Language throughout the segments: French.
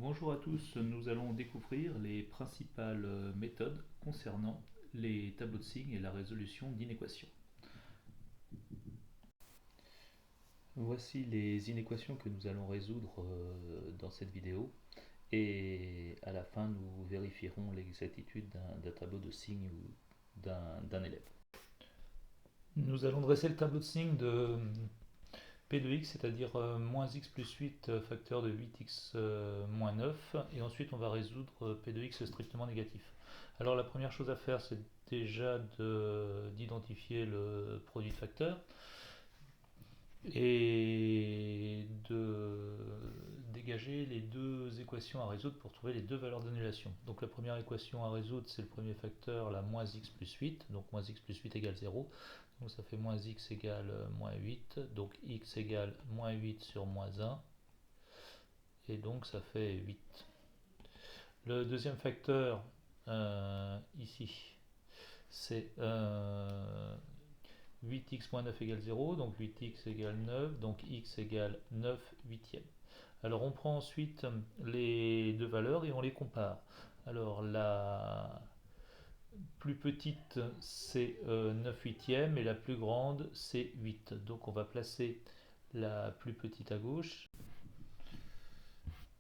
Bonjour à tous, nous allons découvrir les principales méthodes concernant les tableaux de signes et la résolution d'inéquations. Voici les inéquations que nous allons résoudre dans cette vidéo et à la fin nous vérifierons l'exactitude d'un tableau de signes ou d'un élève. Nous allons dresser le tableau de signes de P de x, c'est-à-dire moins x plus 8 facteur de 8x moins 9, et ensuite on va résoudre P de x strictement négatif. Alors la première chose à faire, c'est déjà d'identifier le produit de facteurs et de dégager les deux équations à résoudre pour trouver les deux valeurs d'annulation. Donc la première équation à résoudre, c'est le premier facteur, la moins x plus 8, donc moins x plus 8 égale 0. Donc ça fait moins x égale moins 8, donc x égale moins 8 sur moins 1, et donc ça fait 8. Le deuxième facteur, ici, c'est 8x moins 9 égale 0, donc 8x égale 9, donc x égale 9 huitièmes. Alors on prend ensuite les deux valeurs et on les compare. Alors la plus petite c'est 9 huitièmes et la plus grande c'est 8. Donc on va placer la plus petite à gauche.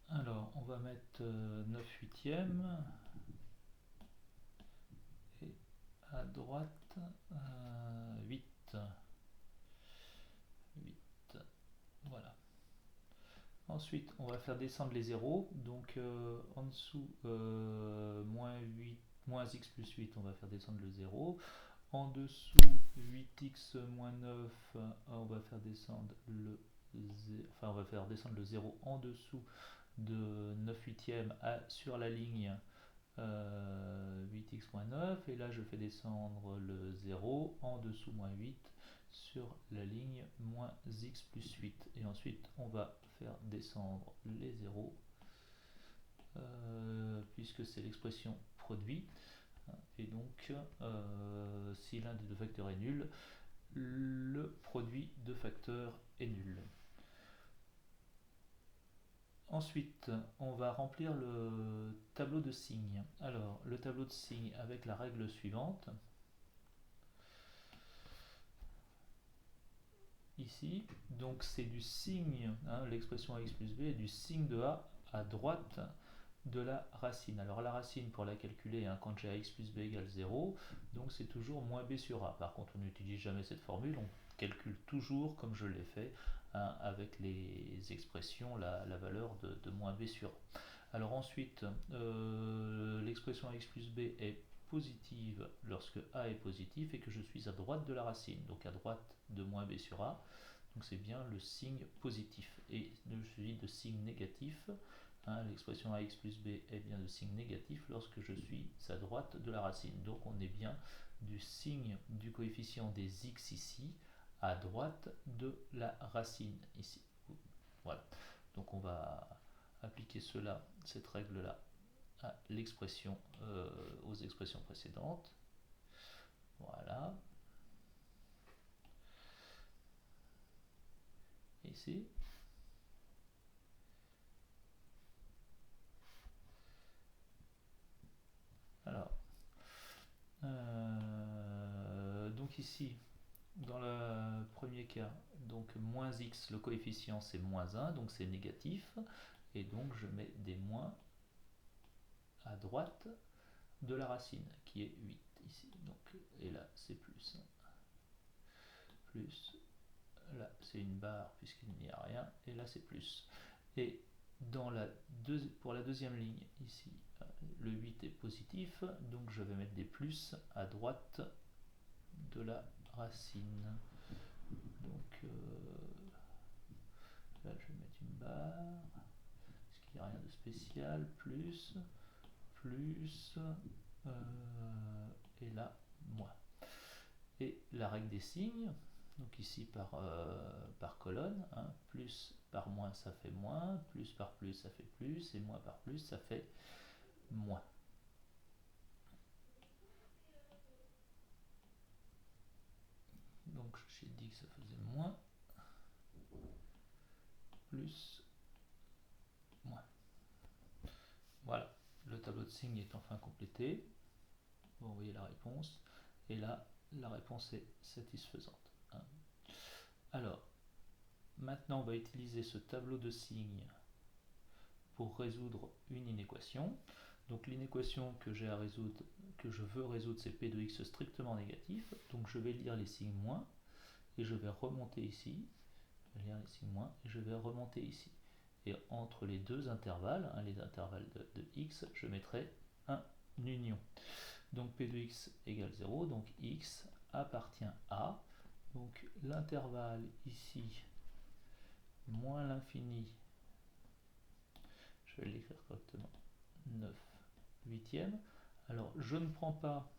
Alors on va mettre 9 huitièmes et à droite 8. 8. Voilà. Ensuite, on va faire descendre les zéros. Donc en dessous, moins 8, moins x plus 8, on va faire descendre le 0. En dessous, 8x moins 9, on va faire descendre on va faire descendre le 0 en dessous de 9 huitièmes sur la ligne 8x moins 9. Et là, je fais descendre le 0 en dessous moins 8 sur la ligne moins x plus 8. Et ensuite, on va faire descendre les zéros, puisque c'est l'expression produit. Et donc, si l'un des deux facteurs est nul, le produit de facteurs est nul. Ensuite, on va remplir le tableau de signes. Alors, le tableau de signes avec la règle suivante. Ici, donc c'est du signe, l'expression ax plus b est du signe de a à droite de la racine. Alors la racine, pour la calculer, quand j'ai ax plus b égale 0, donc c'est toujours moins b sur a. Par contre, on n'utilise jamais cette formule, on calcule toujours comme je l'ai fait, avec les expressions, la valeur de moins b sur a. Alors ensuite, l'expression ax plus b est positive lorsque a est positif et que je suis à droite de la racine, donc à droite de moins b sur a. Donc c'est bien le signe positif. Et je suis de signe négatif, l'expression ax plus b est bien de signe négatif lorsque je suis à droite de la racine. Donc on est bien du signe du coefficient des x ici à droite de la racine ici. Voilà. Donc on va appliquer cette règle-là à l'expression, aux expressions précédentes. Voilà. Ici. Alors, donc ici, dans le premier cas, donc moins x, le coefficient c'est moins 1, donc c'est négatif, et donc je mets des moins à droite de la racine, qui est 8 ici. Donc, et là c'est plus. Plus, là c'est une barre puisqu'il n'y a rien, et là c'est plus. Et pour la deuxième ligne, ici, le 8 est positif, donc je vais mettre des plus à droite de la racine. Donc là je vais mettre une barre, parce qu'il n'y a rien de spécial, plus, et là, moins. Et la règle des signes, donc ici par colonne, plus par moins ça fait moins, plus par plus ça fait plus, et moins par plus ça fait moins. Donc j'ai dit que ça faisait moins, plus, moins. de signe est enfin complété. Vous voyez la réponse. Et là, la réponse est satisfaisante. Hein. Alors, maintenant, on va utiliser ce tableau de signes pour résoudre une inéquation. Donc l'inéquation que j'ai à résoudre, que je veux résoudre, c'est P de x strictement négatif. Donc je vais lire les signes moins et je vais remonter ici. Je vais lire les signes moins et je vais remonter ici. Et entre les deux intervalles, hein, les intervalles de x, je mettrai un union. Donc P de x égale 0, donc x appartient à. Donc l'intervalle ici, moins l'infini, je vais l'écrire correctement, 9 huitièmes. Alors je ne prends pas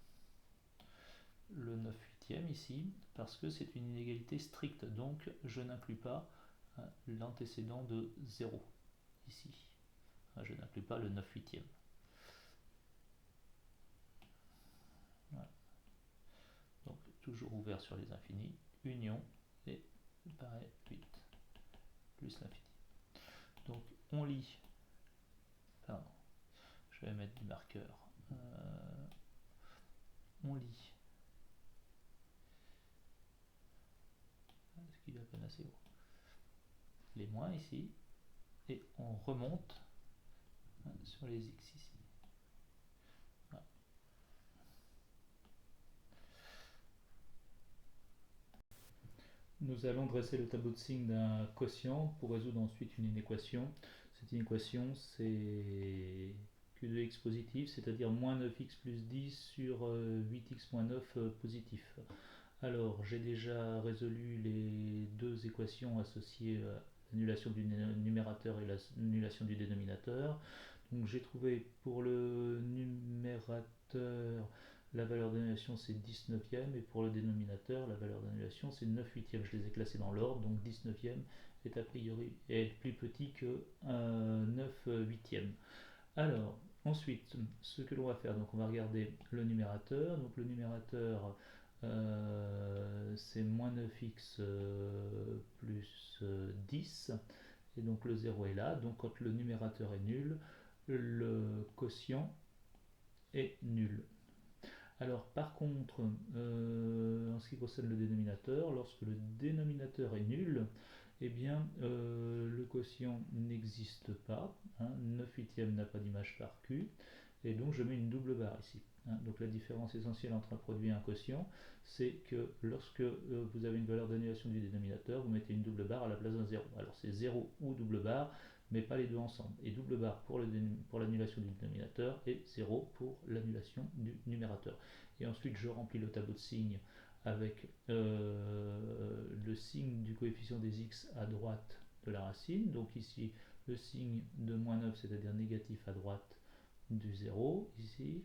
le 9 huitièmes ici parce que c'est une inégalité stricte, donc je n'inclus pas l'antécédent de 0 ici. Je n'inclus pas le 9 huitièmes. Voilà. Donc toujours ouvert sur les infinis, union et pareil 8 plus l'infini. Donc on lit, pardon, je vais mettre du marqueur, on lit, est-ce qu'il est à peine assez haut, les moins ici, et on remonte sur les x ici. Voilà. Nous allons dresser le tableau de signes d'un quotient pour résoudre ensuite une inéquation. Cette inéquation, c'est Q de x positif, c'est-à-dire moins 9x plus 10 sur 8x moins 9 positif. Alors, j'ai déjà résolu les deux équations associées à l'annulation du numérateur et l'annulation du dénominateur. Donc, j'ai trouvé pour le numérateur la valeur d'annulation c'est 19e et pour le dénominateur la valeur d'annulation c'est 9 huitièmes. Je les ai classés dans l'ordre, donc 19e est a priori est plus petit que 9 huitièmes. Alors ensuite ce que l'on va faire, donc on va regarder le numérateur. Donc le numérateur c'est moins 9x plus 10 et donc le 0 est là, donc quand le numérateur est nul, le quotient est nul. Alors par contre, en ce qui concerne le dénominateur, lorsque le dénominateur est nul, eh bien le quotient n'existe pas, hein, 9 huitièmes n'a pas d'image par Q, et donc je mets une double barre ici. Hein. Donc la différence essentielle entre un produit et un quotient, c'est que lorsque vous avez une valeur d'annulation du dénominateur, vous mettez une double barre à la place d'un 0. Alors c'est 0 ou double barre, mais pas les deux ensemble. Et double barre pour l'annulation du dénominateur et 0 pour l'annulation du numérateur. Et ensuite je remplis le tableau de signes avec le signe du coefficient des x à droite de la racine. Donc ici le signe de moins 9, c'est-à-dire négatif à droite du 0 ici,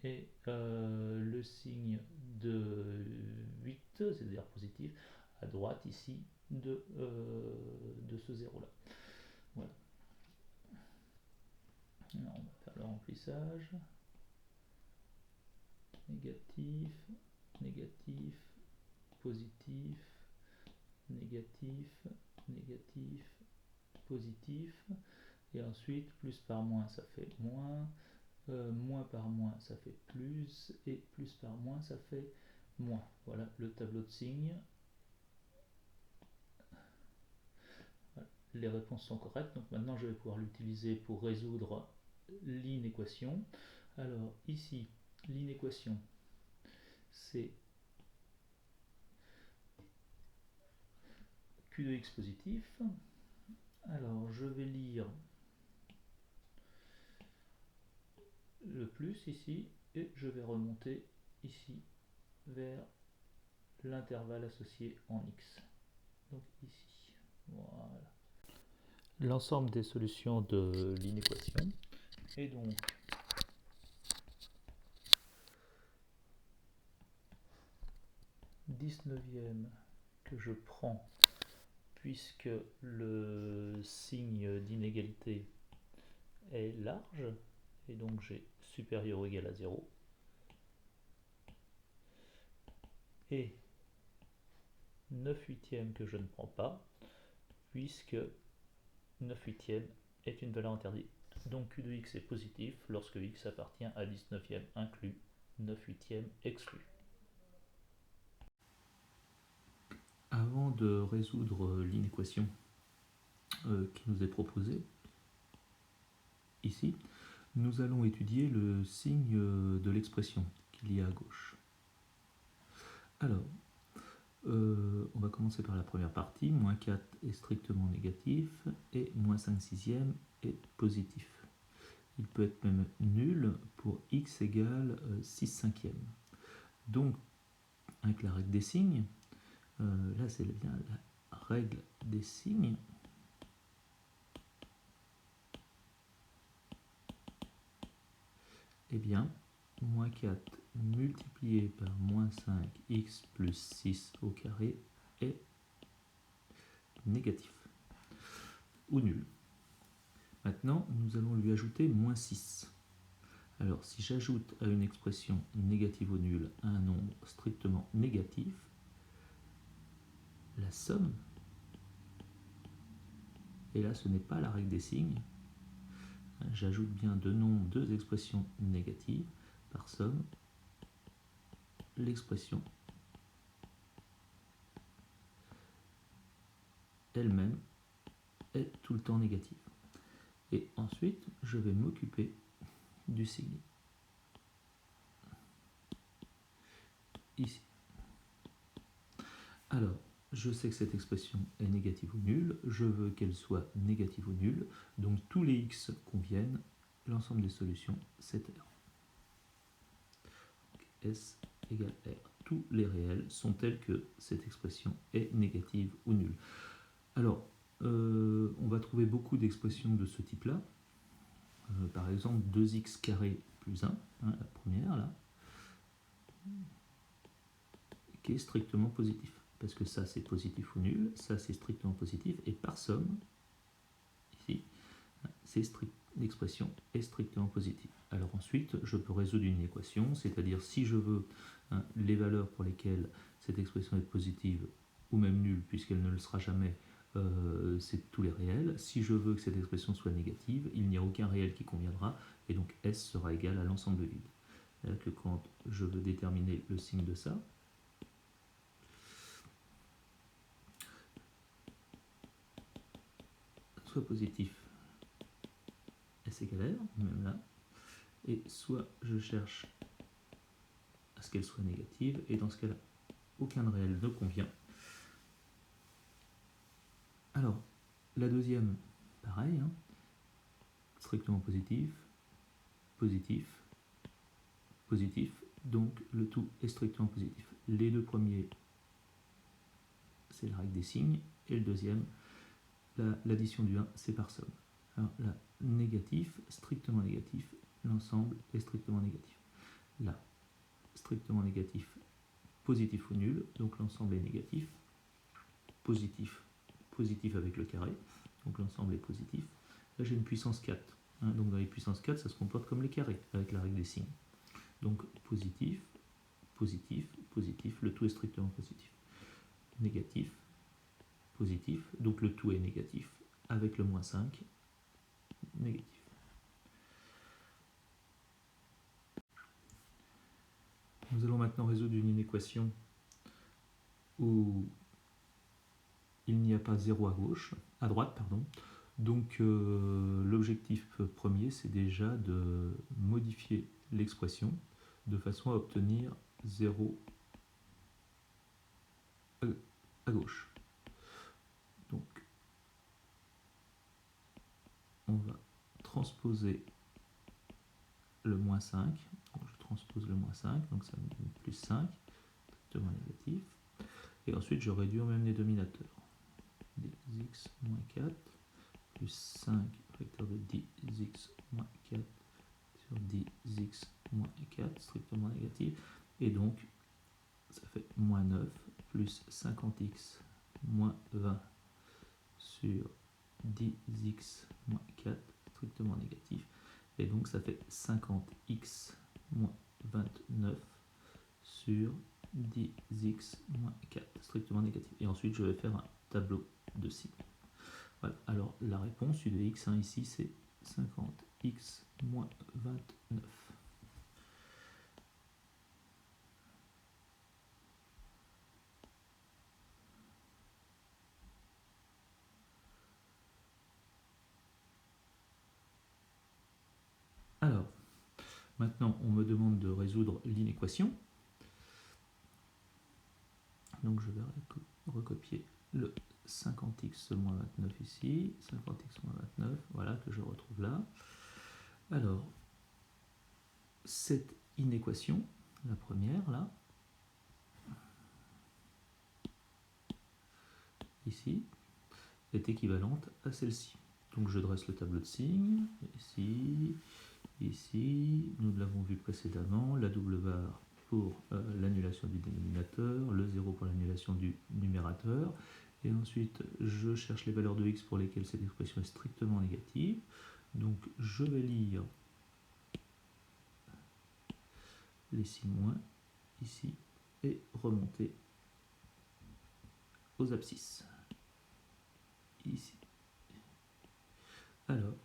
et le signe de 8, c'est-à-dire positif, à droite ici de ce 0 là. Voilà. Alors on va faire le remplissage. Négatif, négatif, positif, négatif, négatif, positif, et ensuite plus par moins ça fait moins, moins par moins ça fait plus, et plus par moins ça fait moins. Voilà le tableau de signes. Voilà. Les réponses sont correctes, donc maintenant je vais pouvoir l'utiliser pour résoudre l'inéquation. Alors ici, l'inéquation, c'est Q de x positif. Alors je vais lire le plus ici et je vais remonter ici vers l'intervalle associé en x. Donc ici, voilà. L'ensemble des solutions de l'inéquation est donc dix-neuvième que je prends puisque le signe d'inégalité est large et donc j'ai supérieur ou égal à 0, et 9 huitièmes que je ne prends pas puisque 9 huitièmes est une valeur interdite. Donc Q de x est positif lorsque x appartient à 19e inclus, 9/8 exclu. Avant de résoudre l'inéquation qui nous est proposée, ici, nous allons étudier le signe de l'expression qu'il y a à gauche. Alors, on va commencer par la première partie. Moins 4 est strictement négatif et moins 5 sixièmes est positif. Il peut être même nul pour x égale 6 cinquièmes. Donc, avec la règle des signes, là c'est bien la règle des signes. Eh bien, moins 4 multiplié par moins 5x plus 6 au carré est négatif ou nul. Maintenant, nous allons lui ajouter moins 6. Alors, si j'ajoute à une expression négative ou nulle un nombre strictement négatif, la somme, et là ce n'est pas la règle des signes, j'ajoute bien deux expressions négatives, par somme, l'expression elle-même est tout le temps négative. Et ensuite, je vais m'occuper du signe. Ici. Alors, je sais que cette expression est négative ou nulle, je veux qu'elle soit négative ou nulle, donc tous les x conviennent, l'ensemble des solutions, c'est R. Donc, S égale R. Tous les réels sont tels que cette expression est négative ou nulle. Alors, on va trouver beaucoup d'expressions de ce type-là. Par exemple, 2x carré plus 1, la première là, qui est strictement positif. Parce que ça c'est positif ou nul, ça c'est strictement positif, et par somme, ici, l'expression est strictement positive. Alors ensuite, je peux résoudre une équation, c'est-à-dire si je veux les valeurs pour lesquelles cette expression est positive ou même nulle, puisqu'elle ne le sera jamais, c'est tous les réels. Si je veux que cette expression soit négative, il n'y a aucun réel qui conviendra, et donc S sera égal à l'ensemble vide. C'est-à-dire que quand je veux déterminer le signe de ça, soit positif, S égale R, même là, et soit je cherche à ce qu'elle soit négative, et dans ce cas-là, aucun réel ne convient. Alors, la deuxième, pareil, strictement positif, positif, positif, donc le tout est strictement positif. Les deux premiers, c'est la règle des signes, et le deuxième, l'addition du 1, c'est par somme. Alors là, négatif, strictement négatif, l'ensemble est strictement négatif. Là, strictement négatif, positif ou nul, donc l'ensemble est négatif. Positif, positif avec le carré, donc l'ensemble est positif. Là j'ai une puissance 4, donc dans les puissances 4 ça se comporte comme les carrés avec la règle des signes. Donc positif, positif, positif, le tout est strictement positif. Négatif, positif, donc le tout est négatif avec le moins 5, négatif. Nous allons maintenant résoudre une inéquation où il n'y a pas 0 à droite, pardon. Donc l'objectif premier, c'est déjà de modifier l'expression de façon à obtenir 0 à gauche. Donc on va transposer le moins 5. Donc, je transpose le moins 5, donc ça me donne plus 5, strictement négatif. Et ensuite je réduis au même les dominateurs. 10x moins 4 plus 5 facteur de 10x moins 4 sur 10x moins 4, strictement négatif. Et donc ça fait moins 9 plus 50x moins 20 sur 10x moins 4, strictement négatif. Et donc ça fait 50x moins 29 sur 10x moins 4, strictement négatif. Et ensuite je vais faire un tableau de signes. Voilà. Alors la réponse U de x ici c'est 50x x moins 29. Alors, maintenant, on me demande de résoudre l'inéquation. Donc, je vais recopier le 50x moins 29 ici, 50x moins 29, voilà, que je retrouve là. Alors, cette inéquation, la première, là, ici, est équivalente à celle-ci. Donc, je dresse le tableau de signes, ici, ici, nous l'avons vu précédemment, la double barre pour l'annulation du dénominateur, le 0 pour l'annulation du numérateur, et ensuite je cherche les valeurs de x pour lesquelles cette expression est strictement négative. Donc je vais lire les signes moins ici et remonter aux abscisses ici. Alors,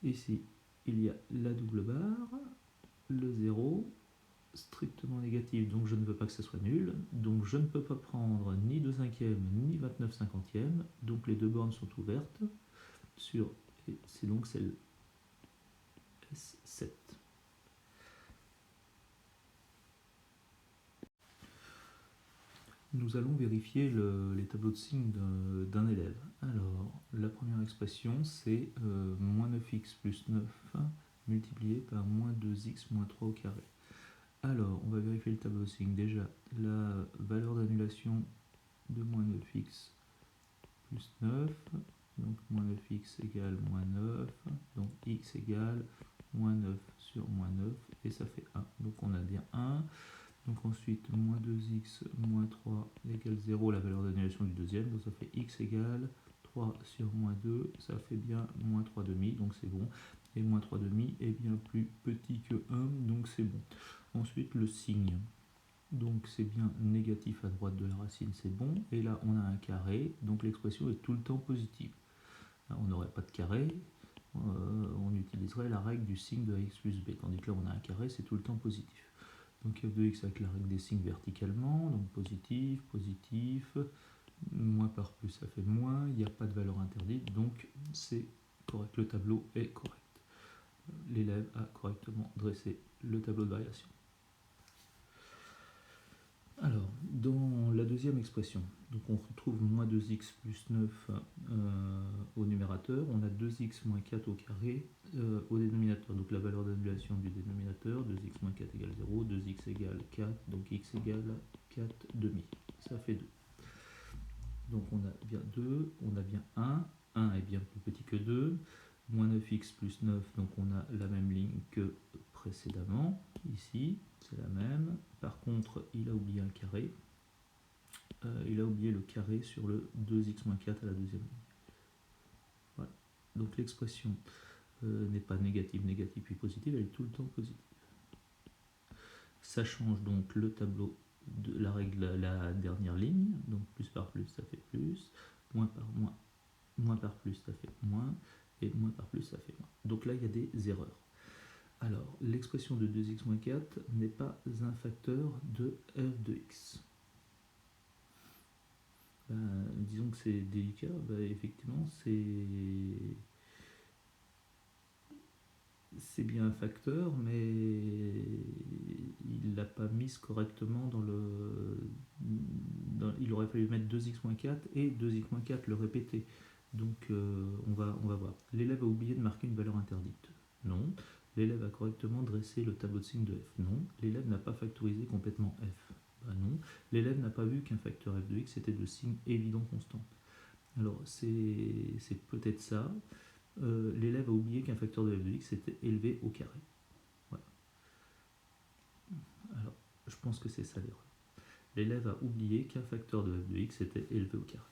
ici il y a la double barre, le 0, strictement négatif, donc je ne veux pas que ça soit nul, donc je ne peux pas prendre ni 2 cinquièmes ni 29 cinquantièmes, donc les deux bornes sont ouvertes sur, et c'est donc celle S7. Nous allons vérifier les tableaux de signes d'un élève. Alors, la première expression, c'est moins 9x plus 9 multiplié par moins 2x moins 3 au carré. Alors, on va vérifier le tableau de signes. Déjà, la valeur d'annulation de moins 9x plus 9, donc moins 9x égale moins 9, donc x égale moins 9 sur moins 9, et ça fait 1. Donc on a bien 1. Donc ensuite, moins 2x moins 3 égale 0, la valeur d'annulation du deuxième, donc ça fait x égale 3 sur moins 2, ça fait bien moins 3 demi, donc c'est bon. Et moins 3 demi est bien plus petit que 1, donc c'est bon. Ensuite, le signe. Donc c'est bien négatif à droite de la racine, c'est bon. Et là, on a un carré, donc l'expression est tout le temps positive. Là, on n'aurait pas de carré, on utiliserait la règle du signe de x plus b, tandis que là, on a un carré, c'est tout le temps positif. Donc f de x avec la règle des signes verticalement, donc positif, positif, moins par plus ça fait moins, il n'y a pas de valeur interdite, donc c'est correct, le tableau est correct. L'élève a correctement dressé le tableau de variation. Alors, dans la deuxième expression, donc on retrouve moins 2x plus 9 au numérateur, on a 2x moins 4 au carré au dénominateur, donc la valeur d'annulation du dénominateur, 2x moins 4 égale 0, 2x égale 4, donc x égale 4 demi, ça fait 2. Donc on a bien 2, on a bien 1 est bien plus petit que 2, moins 9x plus 9, donc on a la même ligne que précédemment, ici, c'est la même. Par contre, il a oublié un carré. Il a oublié le carré sur le 2x moins 4 à la deuxième ligne. Voilà. Donc l'expression n'est pas négative, négative puis positive, elle est tout le temps positive. Ça change donc le tableau de la règle, la dernière ligne. Donc plus par plus, ça fait plus. Moins par moins, moins par plus, ça fait moins. Et moins par plus, ça fait moins. Donc là, il y a des erreurs. Alors, l'expression de 2x moins 4 n'est pas un facteur de f de x. Disons que c'est délicat, effectivement, c'est bien un facteur, mais il l'a pas mis correctement dans le... il aurait fallu mettre 2x moins 4 et 2x moins 4, le répéter. Donc on va voir. L'élève a oublié de marquer une valeur interdite. Non. L'élève a correctement dressé le tableau de signes de f. Non. L'élève n'a pas factorisé complètement f. Non. L'élève n'a pas vu qu'un facteur f de x était de signe évident constant. Alors c'est peut-être ça. L'élève a oublié qu'un facteur de f de x était élevé au carré. Voilà. Alors, je pense que c'est ça l'erreur. L'élève a oublié qu'un facteur de f de x était élevé au carré.